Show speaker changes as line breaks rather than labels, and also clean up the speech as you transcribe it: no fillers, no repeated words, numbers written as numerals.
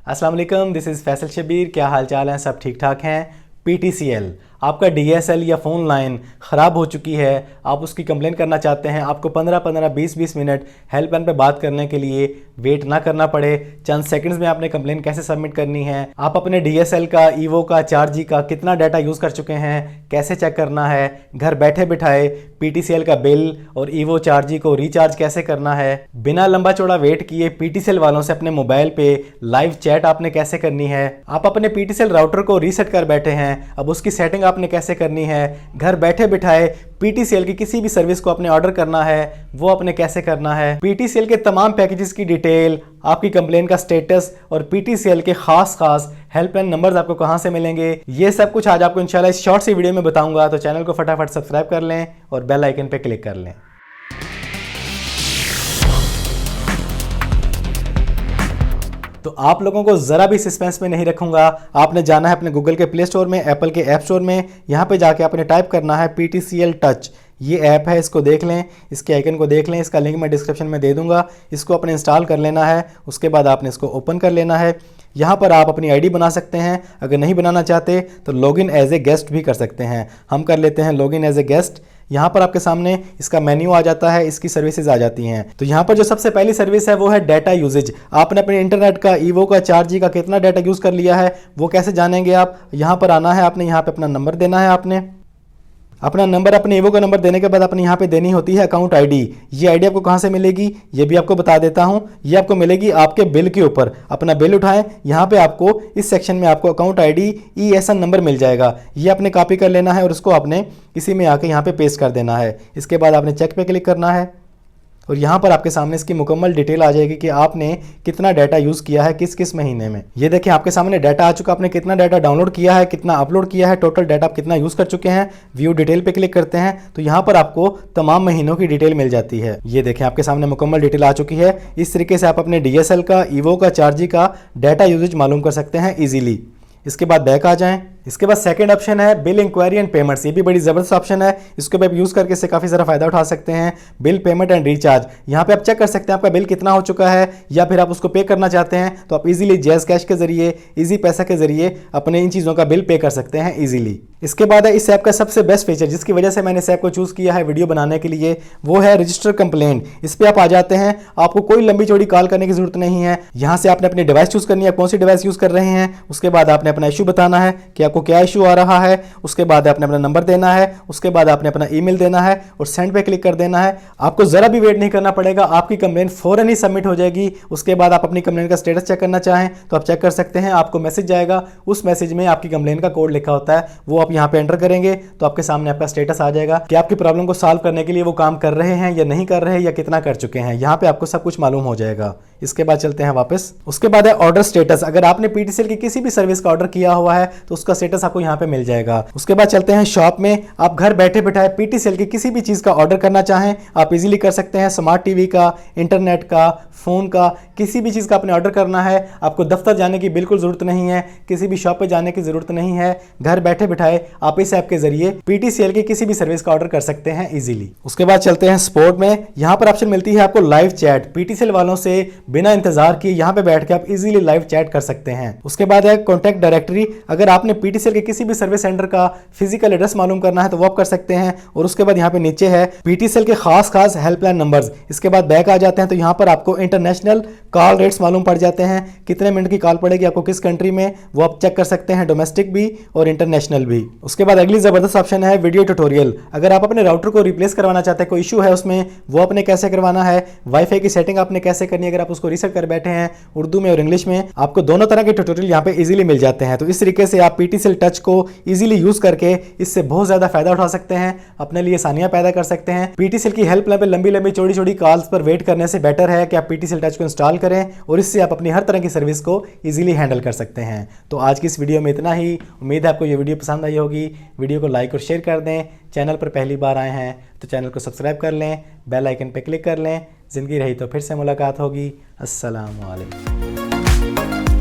अस्सलाम वालेकुम, this is Faisal Shabir. क्या हाल चाल हैं? सब ठीक ठाक हैं। PTCL आपका DSL या फ़ोन लाइन ख़राब हो चुकी है, आप उसकी कंप्लेन करना चाहते हैं। आपको 15-15 20-20 मिनट हेल्पलाइन पे बात करने के लिए वेट ना करना पड़े। चंद सेकंड्स में आपने कंप्लेन कैसे सबमिट करनी है, आप अपने DSL का, ईवो का, 4G का कितना डाटा यूज़ कर चुके हैं कैसे चेक करना है, घर बैठे बिठाए PTCL का बिल और ईवो 4G को रिचार्ज कैसे करना है, बिना लंबा चौड़ा वेट किए PTCL वालों से अपने मोबाइल पे लाइव चैट आपने कैसे करनी है। आप अपने PTCL राउटर को रीसेट कर बैठे हैं, अब उसकी सेटिंग आपने कैसे करनी है। घर बैठे बिठाए PTCL की किसी भी सर्विस को आपने ऑर्डर करना है, वो आपने कैसे करना है। PTCL के तमाम पैकेजेस की डिटेल, आपकी कंप्लेन का स्टेटस और PTCL के खास हेल्पलाइन नंबर्स आपको कहां से मिलेंगे, ये सब कुछ आज आपको इंशाल्लाह इस शॉर्ट सी वीडियो में बताऊंगा। तो चैनल को फटाफट सब्सक्राइब कर लें और बेल आइकन पे क्लिक कर लें। तो आप लोगों को ज़रा भी सस्पेंस में नहीं रखूंगा। आपने जाना है अपने गूगल के प्ले स्टोर में, एप्पल के ऐप स्टोर में, यहाँ पे जाके आपने टाइप करना है PTCL टच। ये ऐप है, इसको देख लें, इसके आइकन को देख लें, इसका लिंक मैं डिस्क्रिप्शन में दे दूंगा। इसको अपने इंस्टॉल कर लेना है, उसके बाद आपने इसको ओपन कर लेना है। यहाँ पर आप अपनी आईडी बना सकते हैं, अगर नहीं बनाना चाहते तो लॉगिन एज ए गेस्ट भी कर सकते हैं। हम कर लेते हैं लॉगिन एज ए गेस्ट। यहाँ पर आपके सामने इसका मेन्यू आ जाता है, इसकी सर्विसेज आ जाती हैं। तो यहाँ पर जो सबसे पहली सर्विस है वो है डाटा यूजेज। आपने अपने इंटरनेट का, ईवो का, 4G का कितना डाटा यूज़ कर लिया है वो कैसे जानेंगे आप। यहाँ पर आना है, आपने यहाँ पे अपना नंबर देना है। आपने अपना नंबर, अपने ईवो का नंबर देने के बाद अपने यहाँ पे देनी होती है अकाउंट आईडी। ये आईडी आपको कहाँ से मिलेगी ये भी आपको बता देता हूँ। ये आपको मिलेगी आपके बिल के ऊपर। अपना बिल उठाएं, यहाँ पे आपको इस सेक्शन में आपको अकाउंट आईडी ESN नंबर मिल जाएगा। ये आपने कॉपी कर लेना है और इसको आपने इसी में आके यहाँ पे पेस्ट कर देना है। इसके बाद आपने चेक पे क्लिक करना है और यहाँ पर आपके सामने इसकी मुकम्मल डिटेल आ जाएगी कि आपने कितना डाटा यूज़ किया है किस किस महीने में। ये देखिए आपके सामने डाटा आ चुका, आपने कितना डाटा डाउनलोड किया है, कितना अपलोड किया है, टोटल डाटा आप कितना यूज़ कर चुके हैं। व्यू डिटेल पे क्लिक करते हैं तो यहाँ पर आपको तमाम महीनों की डिटेल मिल जाती है। ये देखें आपके सामने मुकम्मल डिटेल आ चुकी है। इस तरीके से आप अपने DSL का, ईवो का, 4G का डाटा यूजेज मालूम कर सकते हैं ईजिली। इसके बाद बैक आ जाएं। इसके बाद सेकंड ऑप्शन है बिल इंक्वायरी एंड पेमेंट्स। ये भी बड़ी ज़बरदस्त ऑप्शन है, इसको भी आप यूज़ करके इससे काफ़ी सारा फायदा उठा सकते हैं। बिल पेमेंट एंड रिचार्ज, यहाँ पे आप चेक कर सकते हैं आपका बिल कितना हो चुका है, या फिर आप उसको पे करना चाहते हैं तो आप इजीली जैज़ कैश के जरिए, इजी पैसा के जरिए अपने इन चीज़ों का बिल पे कर सकते हैं इजीली। इसके बाद है इस ऐप का सबसे बेस्ट फीचर, जिसकी वजह से मैंने इस ऐप को चूज़ किया है वीडियो बनाने के लिए, वो है रजिस्टर कंप्लेंट। इस पर आप आ जाते हैं, आपको कोई लंबी चौड़ी कॉल करने की जरूरत नहीं है। यहाँ से आपने अपनी डिवाइस चूज़ करनी है, कौन सी डिवाइस यूज़ कर रहे हैं। उसके बाद आपने अपना इशू बताना है कि आपको क्या इशू आ रहा है। उसके बाद आपने अपना नंबर देना है, उसके बाद आपने अपना ईमेल देना है और सेंड पे क्लिक कर देना है। आपको जरा भी वेट नहीं करना पड़ेगा, आपकी कंप्लेंट फौरन ही सबमिट हो जाएगी। उसके बाद आप अपनी कंप्लेंट का स्टेटस चेक करना चाहें तो आप चेक कर सकते हैं। आपको मैसेज जाएगा, उस मैसेज में आपकी कंप्लेंट का कोड लिखा होता है, वो आप यहाँ पे एंटर करेंगे तो आपके सामने आपका स्टेटस आ जाएगा कि आपकी प्रॉब्लम को सॉल्व करने के लिए वो काम कर रहे हैं या नहीं कर रहे हैं, या कितना कर चुके हैं। यहाँ पे आपको सब कुछ मालूम हो जाएगा। इसके बाद चलते हैं वापस। उसके बाद है ऑर्डर स्टेटस। अगर आपने PTCL की किसी भी सर्विस का ऑर्डर किया हुआ है तो उसका स्टेटस आपको यहाँ पे मिल जाएगा। उसके बाद चलते हैं शॉप में। आप घर बैठे बिठाए PTCL की किसी भी चीज़ का ऑर्डर करना चाहें आप इजीली कर सकते हैं। स्मार्ट टीवी का, इंटरनेट का, फ़ोन का, किसी भी चीज़ का आपने ऑर्डर करना है, आपको दफ्तर जाने की बिल्कुल ज़रूरत नहीं है, किसी भी शॉप पे जाने की ज़रूरत नहीं है। घर बैठे बिठाए आप इस ऐप के जरिए PTCL की किसी भी सर्विस का ऑर्डर कर सकते हैं इजीली। उसके बाद चलते हैं स्पोर्ट में। यहाँ पर ऑप्शन मिलती है आपको लाइव चैट। PTCL वालों से बिना इंतजार किए यहाँ पे बैठ के आप इजीली लाइव चैट कर सकते हैं। उसके बाद है कॉन्टैक्ट डायरेक्टरी। अगर आपने PTCL के किसी भी सर्विस सेंटर का फिजिकल एड्रेस मालूम करना है तो वो आप कर सकते हैं। और उसके बाद यहाँ पे नीचे है PTCL के खास हेल्पलाइन नंबर्स। इसके बाद बैक आ जाते हैं तो यहाँ पर आपको इंटरनेशनल कॉल रेट्स मालूम पड़ जाते हैं, कितने मिनट की कॉल पड़ेगी आपको किस कंट्री में, वो आप चेक कर सकते हैं, डोमेस्टिक भी और इंटरनेशनल भी। उसके बाद अगली जबरदस्त ऑप्शन है वीडियो ट्यूटोरियल। अगर आप अपने राउटर को रिप्लेस करवाना चाहते हैं, कोई इशू है उसमें, वो आपने कैसे करवाना है, वाईफाई की सेटिंग आपने कैसे करनी है, अगर आप उसको रीसेट कर बैठे हैं उर्दू में और इंग्लिश में, आपको दोनों तरह के ट्यूटोरियल यहाँ पे इजीली मिल जाते हैं। तो इस तरीके से आप PTCL टच को इजीली यूज करके इससे बहुत ज्यादा फायदा उठा सकते हैं, अपने लिए आसानियां पैदा कर सकते हैं। PTCL की हेल्पलाइन पे लंबी लंबी चौड़ी चौड़ी कॉल्स पर वेट करने से बेटर है कि आप PTCL टच को इंस्टॉल करें और इससे आप अपनी हर तरह की सर्विस को इजीली हैंडल कर सकते हैं। तो आज की इस वीडियो में इतना ही। उम्मीद है आपको ये वीडियो पसंद आई होगी। वीडियो को लाइक और शेयर कर दें। चैनल पर पहली बार आए हैं तो चैनल को सब्सक्राइब कर लें, बेल आइकन पर क्लिक कर लें। ज़िंदगी रही तो फिर से मुलाकात होगी। अस्सलाम वालेकुम।